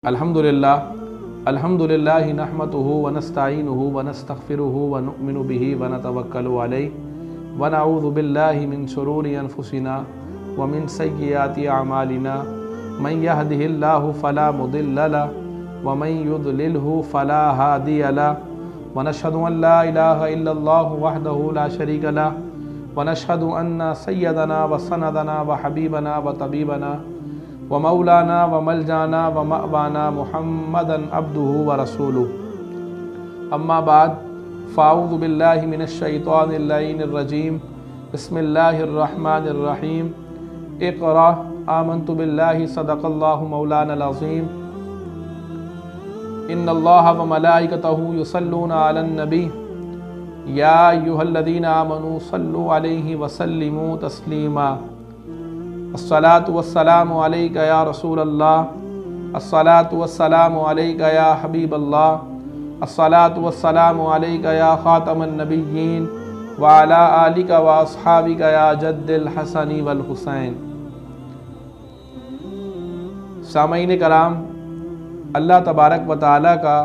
अल्हम्दुलिल्लाह नहमदुहु व नस्तईनुहु व नस्तगफिरुहु व नु'मिनु बिही व नतवक्कलु अलैहि व नऊज़ु बिल्लाहि मिन शुरूरि अनफुसिना व मिन सय्यिआति अमालिना मन यहदिहिल्लाहु फला मुदिल्ल लहु व मन युद्लिलहु फला हादिय लहु व नशहदु अन ला इलाहा इल्लल्लाहु वहदहु ला शरीका लहु व नशहदु अन्ना सय्यदना व सनदना व हबीबना व तबीबना व मौलाना व मलजाना व मअवाना मुहम्मदन अब्दुहु व रसूलुहु अम्मा बाद फ़ाऊज़ु बिल्लाहि मिनश शैतानिर लईनिर रजीम बिस्मिल्लाहिर रहमानिर रहीम इक़रा आमन्तु बिल्लाहि सदक़ल्लाहु मौलानल अज़ीम इन्नल्लाहा व मलाइकतहु युसल्लूना अलन नबी या अय्युहल्लज़ीना आमनू सल्लु अलैहि व सल्लिमू तस्लीमा अस्सलातु वस्सलामु अलैका या रसूलल्लाह अस्सलातु वस्सलामु अलैका या हबीबल्लाह अस्सलातु वस्सलामु अलैका या खातमन नबिय्यीन व अला आलिका व अस्हाबिका या जद्दिल हसनी वल हुसैन। सामईन कराम, अल्लाह तबारक व तआला का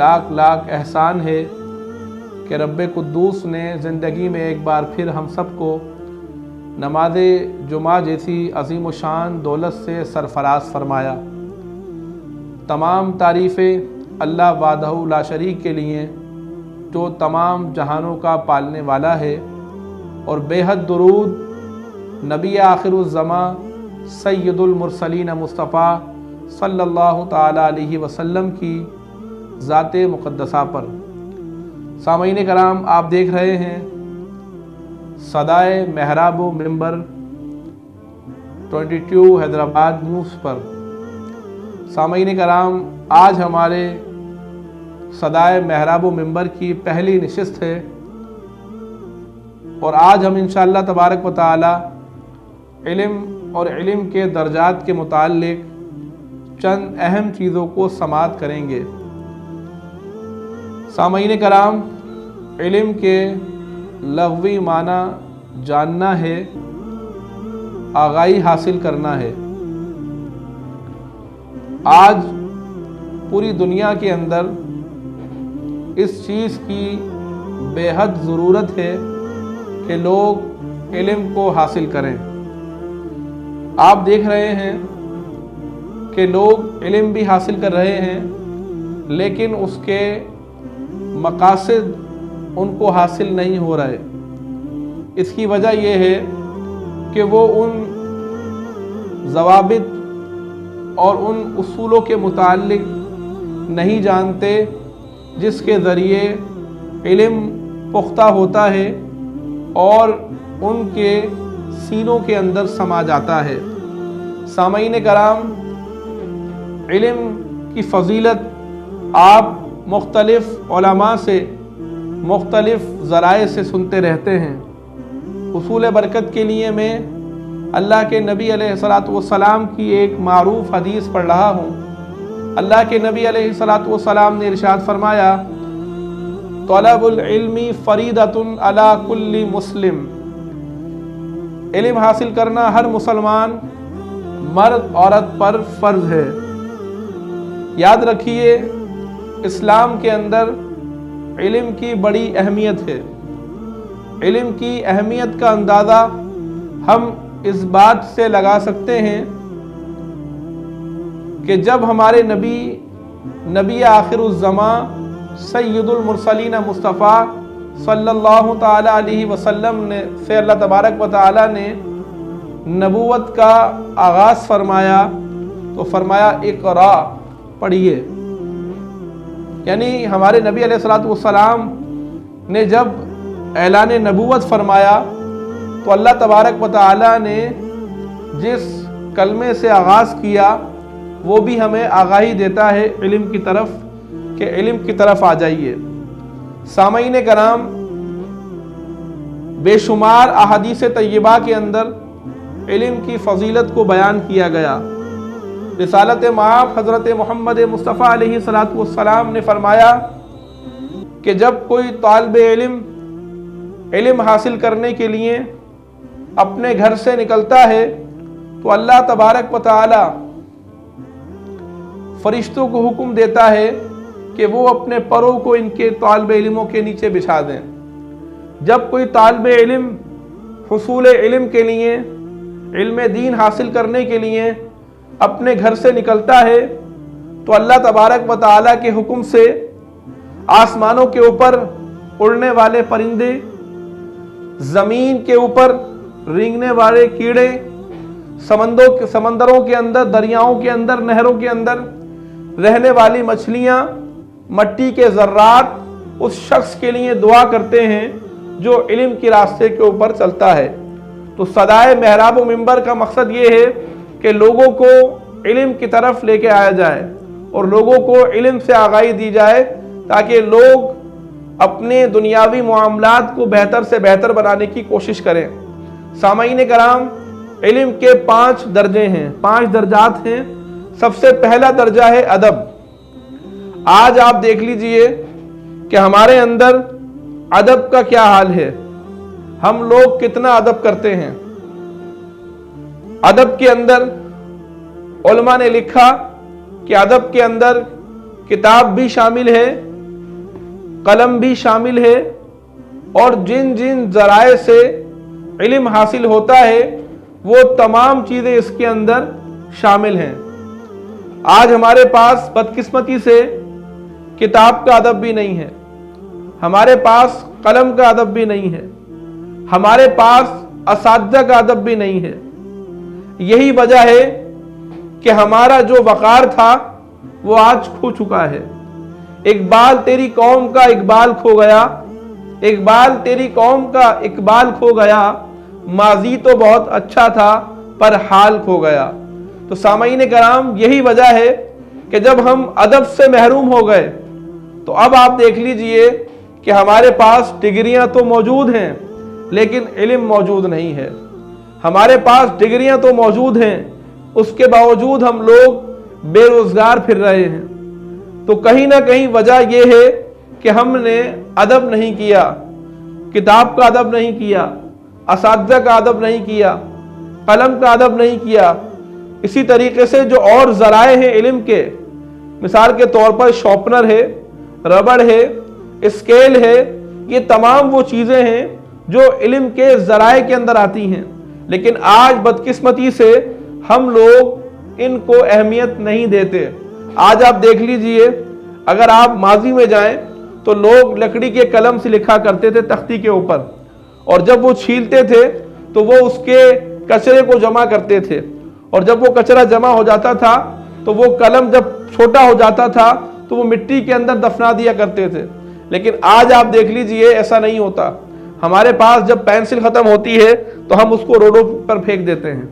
लाख लाख एहसान है कि रब्बे कुद्दूस ने ज़िंदगी में एक बार फिर हम सबको नमाज जुमा जैसी अज़ीम शान दौलत से सरफराज फरमाया। तमाम तारीफ़ें अल्लाह वाहदहू ला शरीक के लिए जो तमाम जहानों का पालने वाला है, और बेहद दुरूद नबी आखिरुज़्ज़मा सय्यदुल मुरसलीन मुस्तफ़ा सल्लल्लाहु ताला अलैहि वसल्लम की ज़ाते मुक़द्दसा पर। सामईन कराम, आप देख रहे हैं सदाए महराब मिंबर 22 हैदराबाद न्यूज़ पर। सामईन कराम, आज हमारे सदाए महराब मिंबर की पहली नशिस्त है, और आज हम इंशाअल्लाह तबारक व तआला इल्म और इल्म के दर्जात के मुताल्लिक चंद अहम चीज़ों को समाअत करेंगे। सामईन कराम, इल्म के लग़वी माना जानना है, आगाही हासिल करना है। आज पूरी दुनिया के अंदर इस चीज़ की बेहद ज़रूरत है कि लोग इल्म को हासिल करें। आप देख रहे हैं कि लोग इल्म भी हासिल कर रहे हैं, लेकिन उसके मकासद उनको हासिल नहीं हो रहे। इसकी वजह यह है कि वो उन ज़वाबित और उन उसूलों के मुताल्लिक नहीं जानते जिसके ज़रिए इल्म पुख्ता होता है और उनके सीनों के अंदर समा जाता है। सामईन कराम, इल्म की फ़ज़ीलत आप मुख्तलिफ़ उलमा से मुख्तलिफ़ ज़राए से सुनते रहते हैं। उसूल बरकत के लिए मैं अल्लाह के नबी अलैहिस्सलातु वस्सलाम की एक मारूफ हदीस पढ़ रहा हूँ। अल्लाह के नबी अलैहिस्सलातु वस्सलाम ने इरशाद फरमाया, तलबुल इल्मी फरीदतुन अला कुल्ली मुस्लिम। इल्म हासिल करना हर मुसलमान मर्द औरत पर फ़र्ज़ है। याद रखिए, इस्लाम के अंदर इल्म की बड़ी अहमियत है। इल्म की अहमियत का अंदाज़ा हम इस बात से लगा सकते हैं कि जब हमारे नबी आखिरुज़्ज़मा सय्यदुल मुरसलीन मुस्तफ़ा सल्लल्लाहु ताला अलैहि वसल्लम ने से अल्लाह तबारक व तआला ने नबूवत का आगाज़ फरमाया, तो फरमाया इक़रा, पढ़िए। यानी हमारे नबी अलैहिस्सलातु वस्सलाम ने जब ऐलान नबूवत फरमाया, तो अल्लाह तबारक व तआला ने जिस कलमे से आगाज़ किया वो भी हमें आगाही देता है इल्म की तरफ कि इल्म की तरफ आ जाइए। सामईन कराम, बेशुमार अहादीस तय्यबा के अंदर इल्म की फ़ज़ीलत को बयान किया गया। रिसालत माफ़ हज़रत मोहम्मद मुस्तफ़ा अलैहिस्सलातु वस्सलाम ने फरमाया कि जब कोई तालिब इल्म हासिल करने के लिए अपने घर से निकलता है, तो अल्लाह तबारक व तआला फरिश्तों को हुक्म देता है कि वो अपने परों को इनके तालिबे इल्मों के नीचे बिछा दें। जब कोई तालिबे इल्म हुसूल इल्म के लिए, इल्म दीन हासिल करने के लिए अपने घर से निकलता है तो अल्लाह तबारक व तआला के हुक्म से आसमानों के ऊपर उड़ने वाले परिंदे, ज़मीन के ऊपर रेंगने वाले कीड़े, समंदरों के अंदर, दरियाओं के अंदर, नहरों के अंदर रहने वाली मछलियाँ, मट्टी के ज़र्रात उस शख्स के लिए दुआ करते हैं जो इल्म के रास्ते के ऊपर चलता है। तो सदाए महराब व मिंबर का मकसद ये है कि लोगों को इल्म की तरफ लेके आया जाए और लोगों को इल्म से आगाही दी जाए ताकि लोग अपने दुनियावी मामलात को बेहतर से बेहतर बनाने की कोशिश करें। सामईन कराम, इल्म के 5 दर्जे हैं, 5 दर्जात हैं। सबसे पहला दर्जा है अदब। आज आप देख लीजिए कि हमारे अंदर अदब का क्या हाल है। हम लोग कितना अदब करते हैं। अदब के अंदर उलमा ने लिखा कि अदब के अंदर किताब भी शामिल है, कलम भी शामिल है, और जिन जिन जराए से इल्म हासिल होता है वो तमाम चीज़ें इसके अंदर शामिल हैं। आज हमारे पास बदकिस्मती से किताब का अदब भी नहीं है, हमारे पास कलम का अदब भी नहीं है, हमारे पास असातिज़ा का अदब भी नहीं है। यही वजह है कि हमारा जो वक़ार था वो आज खो चुका है। इकबाल तेरी कौम का इकबाल खो गया, इकबाल तेरी कौम का इकबाल खो गया, माजी तो बहुत अच्छा था पर हाल खो गया। तो सामईन कराम, यही वजह है कि जब हम अदब से महरूम हो गए तो अब आप देख लीजिए कि हमारे पास डिग्रियां तो मौजूद हैं लेकिन इल्म मौजूद नहीं है। हमारे पास डिग्रियां तो मौजूद हैं, उसके बावजूद हम लोग बेरोजगार फिर रहे हैं। तो कहीं ना कहीं वजह यह है कि हमने अदब नहीं किया, किताब का अदब नहीं किया, असातिज़ा का अदब नहीं किया, कलम का अदब नहीं किया। इसी तरीके से जो और ज़राए हैं इल्म के, मिसाल के तौर पर शॉर्पनर है, रबड़ है, स्केल है, ये तमाम वो चीज़ें हैं जो इल्म के ज़राए के अंदर आती हैं। लेकिन आज बदकिस्मती से हम लोग इनको अहमियत नहीं देते। आज आप देख लीजिए, अगर आप माजी में जाएं तो लोग लकड़ी के कलम से लिखा करते थे तख्ती के ऊपर, और जब वो छीलते थे तो वो उसके कचरे को जमा करते थे, और जब वो कचरा जमा हो जाता था तो वो कलम जब छोटा हो जाता था तो वो मिट्टी के अंदर दफना दिया करते थे। लेकिन आज आप देख लीजिए ऐसा नहीं होता। हमारे पास जब पेंसिल ख़त्म होती है तो हम उसको रोडों पर फेंक देते हैं।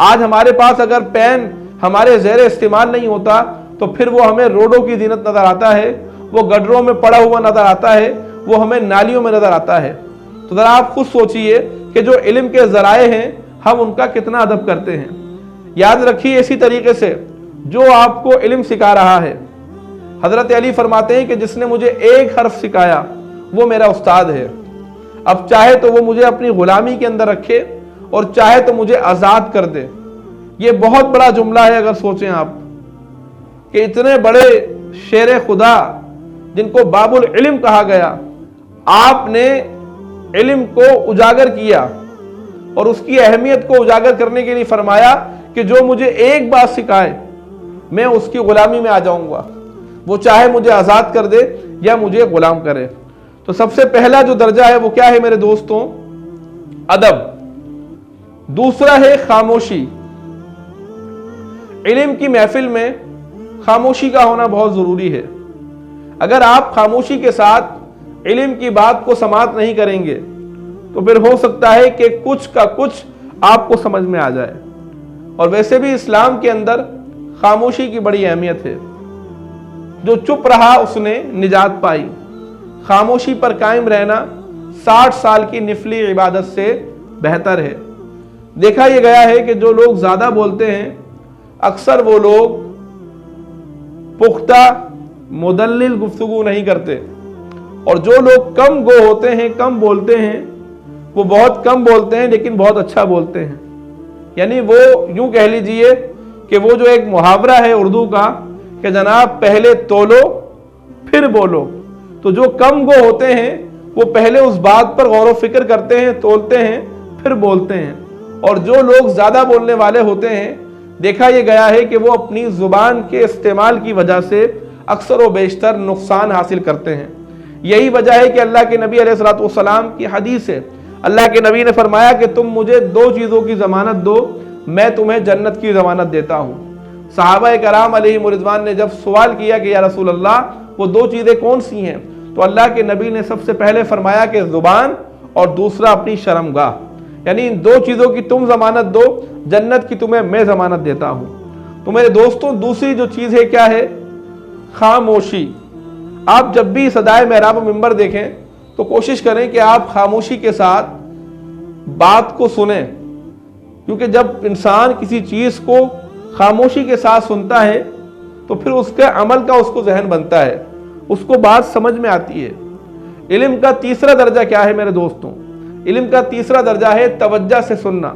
आज हमारे पास अगर पेन हमारे ज़ेर इस्तेमाल नहीं होता तो फिर वो हमें रोडों की ज़ीनत नज़र आता है, वो गड्ढरों में पड़ा हुआ नज़र आता है, वो हमें नालियों में नज़र आता है। तो ज़रा आप खुद सोचिए कि जो इल्म के ज़राए हैं हम उनका कितना अदब करते हैं। याद रखिए, इसी तरीके से जो आपको इल्म सिखा रहा है, हज़रत अली फरमाते हैं कि जिसने मुझे एक हर्फ सिखाया वो मेरा उस्ताद है। अब चाहे तो वो मुझे अपनी गुलामी के अंदर रखे और चाहे तो मुझे आज़ाद कर दे। ये बहुत बड़ा जुमला है। अगर सोचें आप कि इतने बड़े शेर खुदा जिनको बाबुल इल्म कहा गया, आपने इल्म को उजागर किया और उसकी अहमियत को उजागर करने के लिए फरमाया कि जो मुझे एक बात सिखाए मैं उसकी गुलामी में आ जाऊंगा, वो चाहे मुझे आज़ाद कर दे या मुझे गुलाम करे। तो सबसे पहला जो दर्जा है वो क्या है मेरे दोस्तों? अदब। दूसरा है खामोशी। इल्म की महफिल में खामोशी का होना बहुत ज़रूरी है। अगर आप खामोशी के साथ इल्म की बात को समाअत नहीं करेंगे तो फिर हो सकता है कि कुछ का कुछ आपको समझ में आ जाए। और वैसे भी इस्लाम के अंदर खामोशी की बड़ी अहमियत है। जो चुप रहा उसने निजात पाई। खामोशी पर कायम रहना 60 साल की निफली इबादत से बेहतर है। देखा यह गया है कि जो लोग ज़्यादा बोलते हैं अक्सर वो लोग पुख्ता मुदल्लिल गुफ्तगू नहीं करते, और जो लोग कम गो होते हैं, कम बोलते हैं, वो बहुत कम बोलते हैं लेकिन बहुत अच्छा बोलते हैं। यानी वो यूं कह लीजिए कि वो जो एक मुहावरा है उर्दू का کہ जनाब पहले तोलो फिर बोलो। तो जो कम गो होते हैं वो पहले उस बात पर गौर व फिक्र करते हैं, तोलते हैं, फिर बोलते हैं। और जो लोग ज़्यादा बोलने वाले होते हैं, देखा ये गया है कि वो अपनी ज़ुबान के इस्तेमाल की वजह से अक्सर व बेशतर नुकसान हासिल करते हैं। यही वजह है कि अल्लाह के नबी अलैहिस्सलाम की हदीस है, अल्लाह के नबी ने फरमाया कि तुम मुझे 2 चीज़ों की ज़मानत दो, मैं तुम्हें जन्नत की ज़मानत देता हूँ। सहाबा कराम अलैहिमुर्रिज़वान ने जब सवाल किया कि या रसूल अल्लाह वो 2 चीज़ें कौन सी हैं, तो अल्लाह के नबी ने सबसे पहले फरमाया कि ज़ुबान और दूसरा अपनी शर्मगाह, यानी इन 2 चीज़ों की तुम ज़मानत दो, जन्नत की तुम्हें मैं ज़मानत देता हूँ। तो मेरे दोस्तों, दूसरी जो चीज़ है क्या है? खामोशी। आप जब भी सदाए महराब मिंबर देखें तो कोशिश करें कि आप खामोशी के साथ बात को सुने, क्योंकि जब इंसान किसी चीज़ को खामोशी के साथ सुनता है तो फिर उसके अमल का उसको जहन बनता है, उसको बात समझ में आती है। इल्म का तीसरा दर्जा क्या है मेरे दोस्तों? इल्म का तीसरा दर्जा है तवज्जो से सुनना।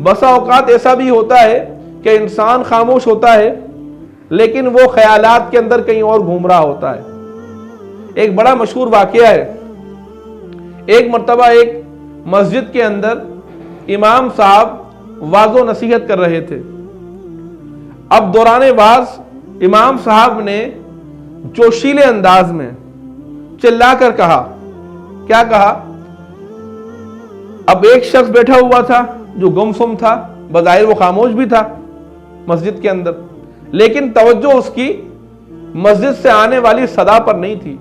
बसा औकात ऐसा भी होता है कि इंसान खामोश होता है लेकिन वो ख्यालात के अंदर कहीं और घूम रहा होता है। एक बड़ा मशहूर वाकया है, एक मर्तबा एक मस्जिद के अंदर इमाम साहब वाज़ो नसीहत कर रहे थे। अब दौरान वाज इमाम साहब ने जोशीले अंदाज में चिल्लाकर कहा, क्या कहा? अब एक शख्स बैठा हुआ था जो गुमसुम था, बज़ाहिर वो खामोश भी था मस्जिद के अंदर, लेकिन तवज्जो उसकी मस्जिद से आने वाली सदा पर नहीं थी,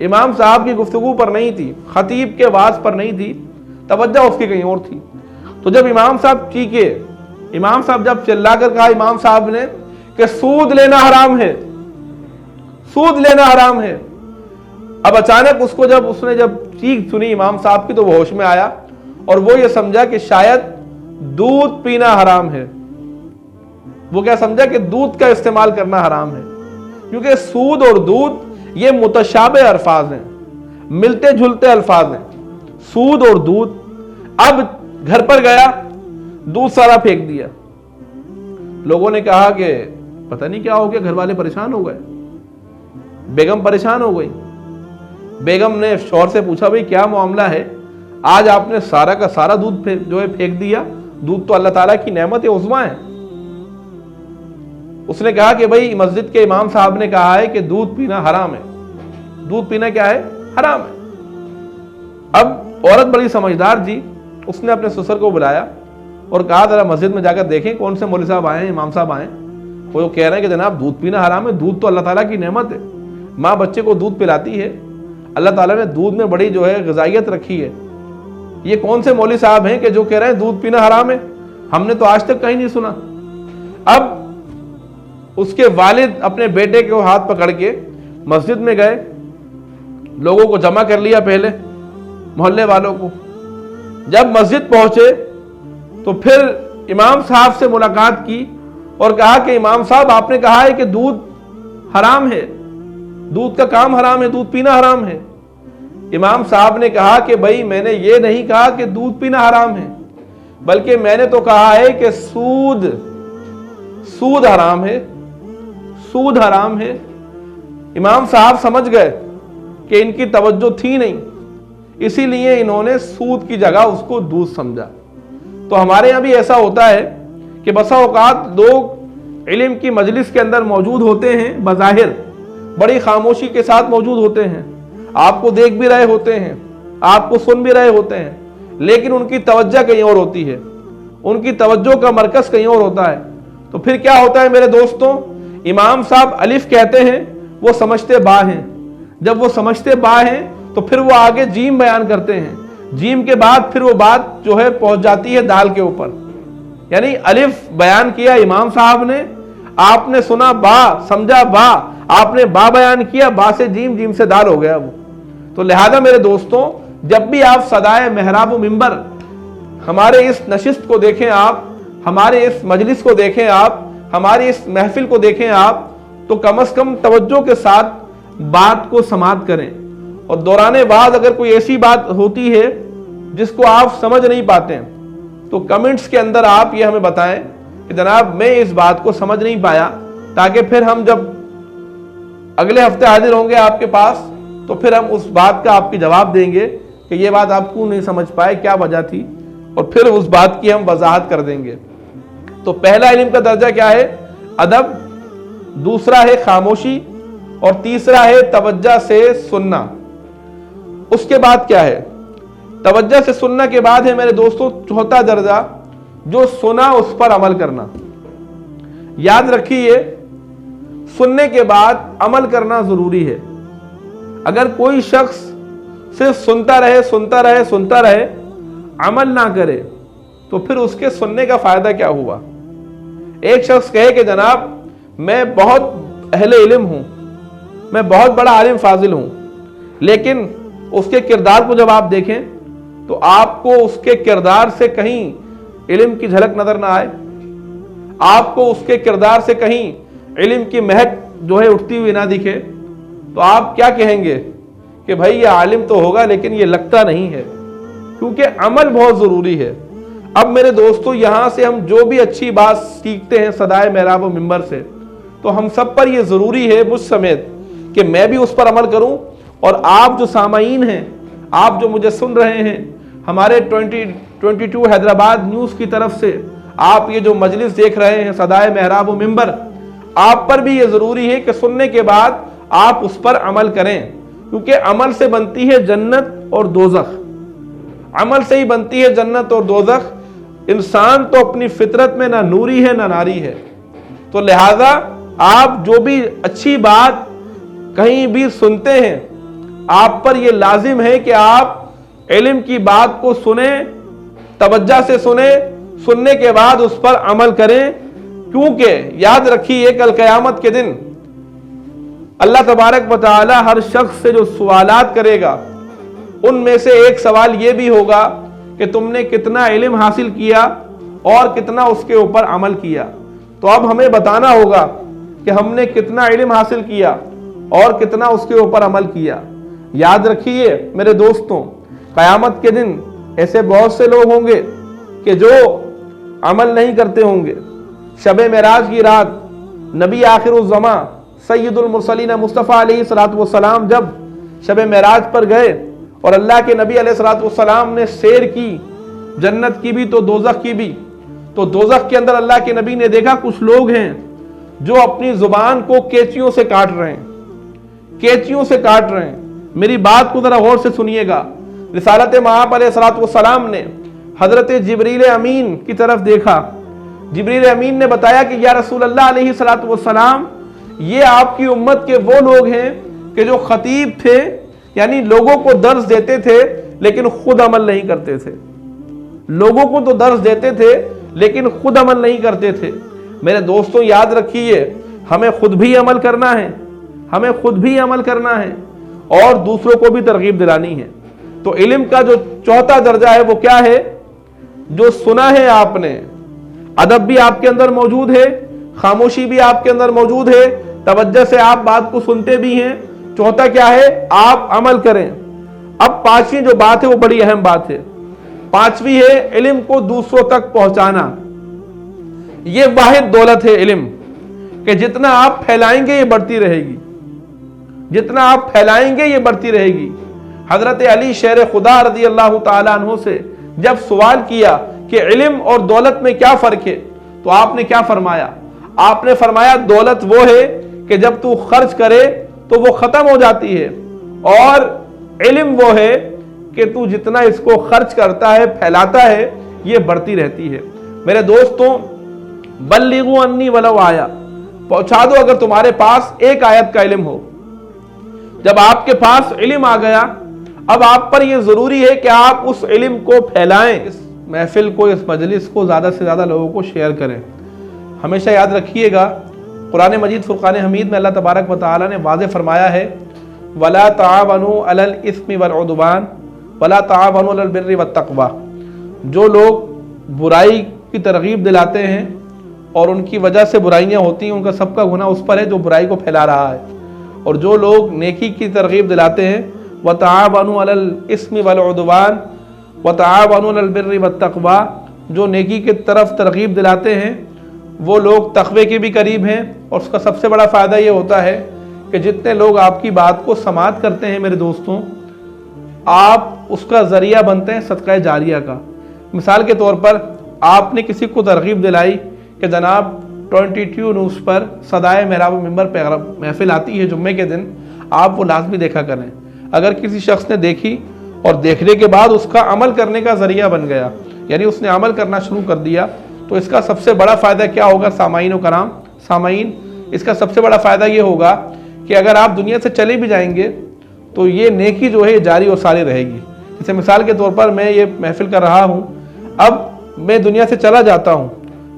इमाम साहब की गुफ्तगू पर नहीं थी, खतीब के वाज पर नहीं थी, तवज्जो उसकी कहीं और थी। तो जब इमाम साहब चीखे, इमाम साहब जब चिल्लाकर कहा इमाम साहब ने कि सूद लेना हराम है, सूद लेना हराम है। अब अचानक उसको उसने जब चीख सुनी इमाम साहब की तो वो होश में आया और वो ये समझा कि शायद दूध पीना हराम है। वो क्या समझा कि दूध का इस्तेमाल करना हराम है, क्योंकि सूद और दूध ये मुतशाबे अल्फाज हैं, मिलते जुलते अल्फाज हैं, सूद और दूध। अब घर पर गया, दूध सारा फेंक दिया। लोगों ने कहा कि पता नहीं क्या हो गया, घर वाले परेशान हो गए, बेगम परेशान हो गई। बेगम ने शौहर से पूछा, भाई क्या मामला है, आज आपने सारा का सारा दूध जो है फेंक दिया? दूध तो अल्लाह ताला की नेमत है, उज़्मा है। उसने कहा कि भाई मस्जिद के इमाम साहब ने कहा है कि दूध पीना हराम है। दूध पीना क्या है? हराम है। अब औरत बड़ी समझदार जी, उसने अपने ससुर को बुलाया और कहा जरा मस्जिद में जाकर देखें कौन से मौलवी साहब आए हैं, इमाम साहब आए। वो कह रहे हैं कि जनाब दूध पीना हराम है, दूध तो अल्लाह ताला की नेमत है, माँ बच्चे को दूध पिलाती है, अल्लाह ताला ने दूध में बड़ी जो है ग़िज़ाइयत रखी है। ये कौन से मौलवी साहब हैं कि जो कह रहे हैं दूध पीना हराम है? हमने तो आज तक कहीं नहीं सुना। अब उसके वालिद अपने बेटे को हाथ पकड़ के मस्जिद में गए, लोगों को जमा कर लिया, पहले मोहल्ले वालों को। जब मस्जिद पहुंचे तो फिर इमाम साहब से मुलाकात की और कहा कि इमाम साहब आपने कहा है कि दूध हराम है, दूध का काम हराम है, दूध पीना हराम है। इमाम साहब ने कहा कि भाई मैंने ये नहीं कहा कि दूध पीना हराम है, बल्कि मैंने तो कहा है कि सूद हराम है, सूद हराम है। इमाम साहब समझ गए कि इनकी तवज्जो थी नहीं, इसीलिए इन्होंने सूद की जगह उसको दूध समझा। तो हमारे यहाँ भी ऐसा होता है कि बसा औकात लोग इल्म की मजलिस के अंदर मौजूद होते हैं, बज़ाहिर बड़ी खामोशी के साथ मौजूद होते हैं, आपको देख भी रहे होते हैं, आपको सुन भी रहे होते हैं, लेकिन उनकी तवज्जो कहीं और होती है, उनकी तवज्जो का मरकज़ कहीं और होता है। तो फिर क्या होता है मेरे दोस्तों? इमाम साहब अलिफ कहते हैं, वो समझते बा हैं। जब वो समझते बा हैं तो फिर वो आगे जीम बयान करते हैं, जीम के बाद फिर वो बात जो है पहुंच जाती है दाल के ऊपर। यानी अलिफ बयान किया इमाम साहब ने, आपने सुना बा, समझा बा, आपने बा बयान किया, बा से जीम, जीम से दाल हो गया वो। तो लिहाजा मेरे दोस्तों, जब भी आप सदाए महराब व मिंबर हमारे इस नशिस्त को देखें, आप हमारे इस मजलिस को देखें, आप हमारी इस महफिल को देखें आप, तो कम से कम तवज्जो के साथ बात को समाअत करें। और दौरान बाद अगर कोई ऐसी बात होती है जिसको आप समझ नहीं पाते हैं तो कमेंट्स के अंदर आप ये हमें बताएं कि जनाब मैं इस बात को समझ नहीं पाया, ताकि फिर हम जब अगले हफ्ते हाजिर होंगे आपके पास, तो फिर हम उस बात का आपकी जवाब देंगे कि ये बात आप क्यों नहीं समझ पाए, क्या वजह थी, और फिर उस बात की हम वजाहत कर देंगे। तो पहला इल्म का दर्जा क्या है? अदब, दूसरा है खामोशी, और तीसरा है तवज्जो से सुनना। उसके बाद क्या है? तवज्जो से सुनना के बाद है मेरे दोस्तों चौथा दर्जा, जो सुना उस पर अमल करना। याद रखिए, सुनने के बाद अमल करना जरूरी है। अगर कोई शख्स सिर्फ सुनता रहे, अमल ना करे, तो फिर उसके सुनने का फायदा क्या हुआ? एक शख्स कहे कि जनाब मैं बहुत अहले इल्म हूं, मैं बहुत बड़ा आलिम फाजिल हूं, लेकिन उसके किरदार को जब आप देखें तो आपको उसके किरदार से कहीं इल्म की झलक नजर ना आए, आपको उसके किरदार से कहीं इल्म की महक जो है उठती हुई ना दिखे, तो आप क्या कहेंगे कि भाई ये आलिम तो होगा लेकिन ये लगता नहीं है, क्योंकि अमल बहुत जरूरी है। अब मेरे दोस्तों, यहां से हम जो भी अच्छी बात सीखते हैं सदाए मेहराब व मिंबर से, तो हम सब पर यह जरूरी है, मुझ समेत, कि मैं भी उस पर अमल करूं, और आप जो सामाईन हैं, आप जो मुझे सुन रहे हैं, हमारे 2022 हैदराबाद न्यूज़ की तरफ से आप ये जो मजलिस देख रहे हैं सदाए मेहराब व मिंबर, आप पर भी ये ज़रूरी है कि सुनने के बाद आप उस पर अमल करें, क्योंकि अमल से बनती है जन्नत और दोज़ख। अमल से ही बनती है जन्नत और दोज़ख। इंसान तो अपनी फितरत में ना नूरी है ना नारी है, तो लिहाजा आप जो भी अच्छी बात कहीं भी सुनते हैं, आप पर यह लाजिम है कि आप इल्म की बात को सुने, तवज्जो से सुने, सुनने के बाद उस पर अमल करें, क्योंकि याद रखिए कल क़यामत के दिन अल्लाह तबारक व तआला हर शख्स से जो सवालात करेगा, उनमें से एक सवाल ये भी होगा कि तुमने कितना इल्म हासिल किया और कितना उसके ऊपर अमल किया। तो अब हमें बताना होगा कि हमने कितना इल्म हासिल किया और कितना उसके ऊपर अमल किया। याद रखिए मेरे दोस्तों, क़यामत के दिन ऐसे बहुत से लोग होंगे कि जो अमल नहीं करते होंगे। शब मेराज की रात नबी आखिरुज़्ज़मा सय्यदुल मुरसलीन मुस्तफ़ा अलैहिस्सलातु वस्सलाम जब शब मेराज पर गए और अल्लाह के नबी अलैहिस्सलातु वस्सलाम ने सैर की, जन्नत की भी तो दोज़ख की भी, तो दोज़ख के अंदर अल्लाह के नबी ने देखा कुछ लोग हैं जो अपनी जुबान को कैंचियों से काट रहे हैं, कैंचियों से काट रहे हैं। मेरी बात को जरा गौर से सुनिएगा। रिसालत मआब अलैहिस्सलातु वस्सलाम ने हजरत जिब्रील अमीन की तरफ देखा। जिब्रील अमीन ने बताया कि या रसूल अल्लाह अलैहिस्सलातु वस्सलाम, ये आपकी उम्मत के वो लोग हैं कि जो खतीब थे, यानी लोगों को दर्स देते थे लेकिन खुद अमल नहीं करते थे। लोगों को तो दर्स देते थे लेकिन खुद अमल नहीं करते थे। मेरे दोस्तों याद रखिए, हमें खुद भी अमल करना है, हमें खुद भी अमल करना है और दूसरों को भी तरगीब दिलानी है। तो इल्म का जो चौथा दर्जा है वो क्या है? जो सुना है आपने, अदब भी आपके अंदर मौजूद है, खामोशी भी आपके अंदर मौजूद है, तवज्जो से आप बात को सुनते भी हैं। चौथा क्या है? आप अमल करें। अब पांचवी जो बात है वो बड़ी अहम बात है। पांचवी है इल्म को दूसरों तक पहुंचाना। ये वाहिद दौलत है इल्म, कि जितना आप फैलाएंगे ये बढ़ती रहेगी, जितना आप फैलाएंगे ये बढ़ती रहेगी। हजरत अली शेर खुदा रज़ी अल्लाह ताला अन्हु से जब सवाल किया कि इल्म और दौलत में क्या फर्क है, तो आपने क्या फरमाया? आपने फरमाया दौलत वो है कि जब तू खर्च करे तो वो खत्म हो जाती है, और इल्म वो है कि तू जितना इसको खर्च करता है, फैलाता है, ये बढ़ती रहती है। मेरे दोस्तों, बल्लिगु अन्नी वलो आया, पहुंचा दो अगर तुम्हारे पास एक आयत का इल्म हो। जब आपके पास इल्म आ गया, अब आप पर यह जरूरी है कि आप उस इल्म को फैलाएं, इस महफिल को, इस मजलिस को ज़्यादा से ज़्यादा लोगों को शेयर करें। हमेशा याद रखिएगा, कुरान मजीद फुरकान हमीद में अल्लाह तबारक व तआला ने वाज़ेह फरमाया है, वला तावनु अलल इस्मि वल उद्वान वला तावनु अलल बिर्रि वत तक़वा। जो लोग बुराई की तरगीब दिलाते हैं और उनकी वजह से बुराइयां होती हैं, उनका सबका गुनाह उस पर है जो बुराई को फैला रहा है। और जो लोग नेकी की तरगीब दिलाते हैं, व तावनु अलल इस्मि वल उद्वान व तावनु अलल बिर्रि वत तक़वा, जो नेकी की तरफ तरगीब दिलाते हैं वो लोग तक़वे के भी करीब हैं। और उसका सबसे बड़ा फ़ायदा ये होता है کہ جتنے لوگ آپ کی بات کو سماعت کرتے ہیں میرے دوستوں، آپ اس کا ذریعہ بنتے ہیں صدقہ جاریہ کا۔ مثال کے طور پر آپ نے کسی کو ترغیب دلائی کہ جناب 22 نیوز پر صدائے محراب و منبر پہ محفل آتی ہے جمعے کے دن، آپ وہ لازمی دیکھا کریں۔ اگر کسی شخص نے دیکھی اور دیکھنے کے بعد اس کا عمل کرنے کا ذریعہ بن گیا، یعنی اس نے عمل کرنا شروع کر دیا، تو اس کا سب سے بڑا فائدہ کیا ہوگا سامعین و کرام؟ سامعین، اس کا سب سے بڑا فائدہ یہ ہوگا کہ اگر آپ دنیا سے چلے بھی جائیں گے تو یہ نیکی جو ہے یہ جاری اور ساری رہے گی۔ جیسے مثال کے طور پر میں یہ محفل کر رہا ہوں، اب میں دنیا سے چلا جاتا ہوں،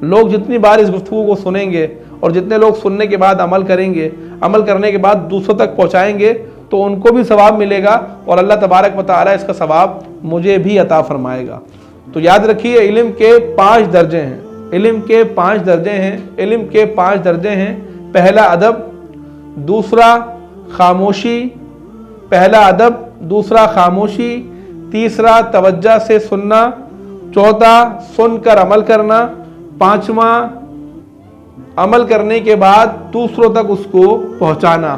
لوگ جتنی بار اس گفتگو کو سنیں گے اور جتنے لوگ سننے کے بعد عمل کریں گے، عمل کرنے کے بعد دوسروں تک پہنچائیں گے، تو ان کو بھی ثواب ملے گا اور اللہ تبارک و تعالی اس کا ثواب مجھے بھی عطا فرمائے گا۔ تو یاد رکھیے، علم کے 5 درجے ہیں، علم کے 5 درجے ہیں، علم کے 5 درجے ہیں۔ پہلا ادب، دوسرا خاموشی، پہلا ادب، دوسرا خاموشی، تیسرا توجہ سے سننا، چوتھا سن کر عمل کرنا، پانچواں عمل کرنے کے بعد دوسروں تک اس کو پہنچانا۔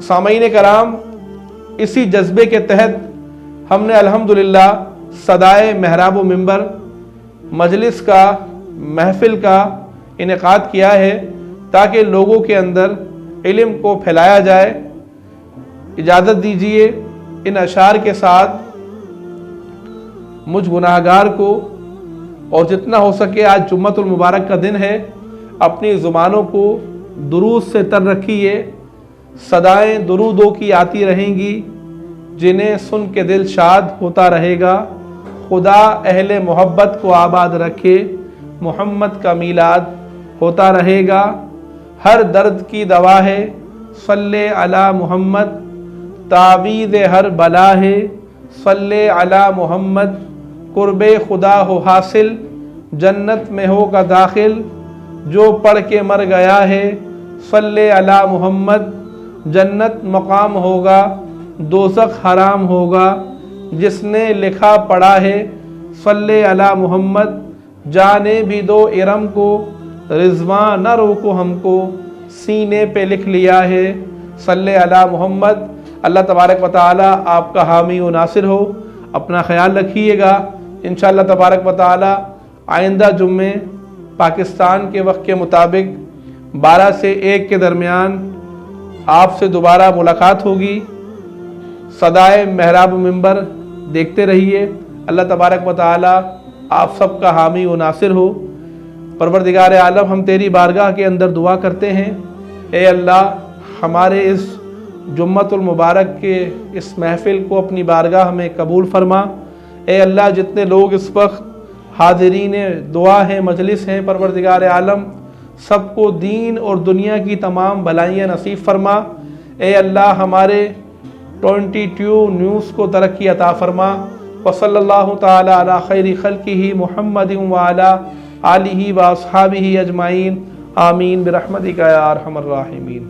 سامعین کرام، اسی جذبے کے تحت ہم نے الحمدللہ صدائے محراب و منبر مجلس کا، محفل کا انعقاد کیا ہے تاکہ لوگوں کے اندر علم کو پھیلایا جائے۔ اجازت دیجیے ان اشعار کے ساتھ مجھ گناہگار کو، اور جتنا ہو سکے آج جمعۃ المبارک کا دن ہے، اپنی زبانوں کو درود سے تر رکھیے۔ صدائیں درودوں کی آتی رہیں گی جنہیں سن کے دل شاد ہوتا رہے گا۔ خدا اہل محبت کو آباد رکھے، محمد کا میلاد ہوتا رہے گا۔ ہر درد کی دوا ہے، صلی علی محمد، تعویذ ہر بلا ہے، صلی علی محمد۔ قرب خدا ہو حاصل، جنت میں ہوگا داخل، جو پڑھ کے مر گیا ہے، صلی علی محمد۔ جنت مقام ہوگا، دوزخ حرام ہوگا، جس نے لکھا پڑھا ہے، صلی علی محمد۔ جانے بھی دو ارم کو، رضوان نہ روکو ہم کو، سینے پہ لکھ لیا ہے، صلی علی محمد۔ اللہ تبارک و تعالی آپ کا حامی و ناصر ہو۔ اپنا خیال رکھیے گا۔ انشاءاللہ تبارک و تعالی آئندہ جمعے پاکستان کے وقت کے مطابق 12 سے 1 کے درمیان آپ سے دوبارہ ملاقات ہوگی۔ صدائے محراب منبر دیکھتے رہیے۔ اللہ تبارک و تعالی آپ سب کا حامی و ناصر ہو۔ پروردگار عالم، ہم تیری بارگاہ کے اندر دعا کرتے ہیں، اے اللہ ہمارے اس جمعۃ المبارک کے اس محفل کو اپنی بارگاہ میں قبول فرما۔ اے اللہ جتنے لوگ اس وقت حاضرین دعا ہیں، مجلس ہیں، پروردگار عالم سب کو دین اور دنیا کی تمام بھلائیاں نصیب فرما۔ اے اللہ ہمارے 22 نیوز کو ترقی عطا فرما۔ وصلی اللہ تعالی علی خیر خلقہ محمد وعلی آلہ واصحابہ اجمعین، آمین برحمتک یا ارحم الراحمین۔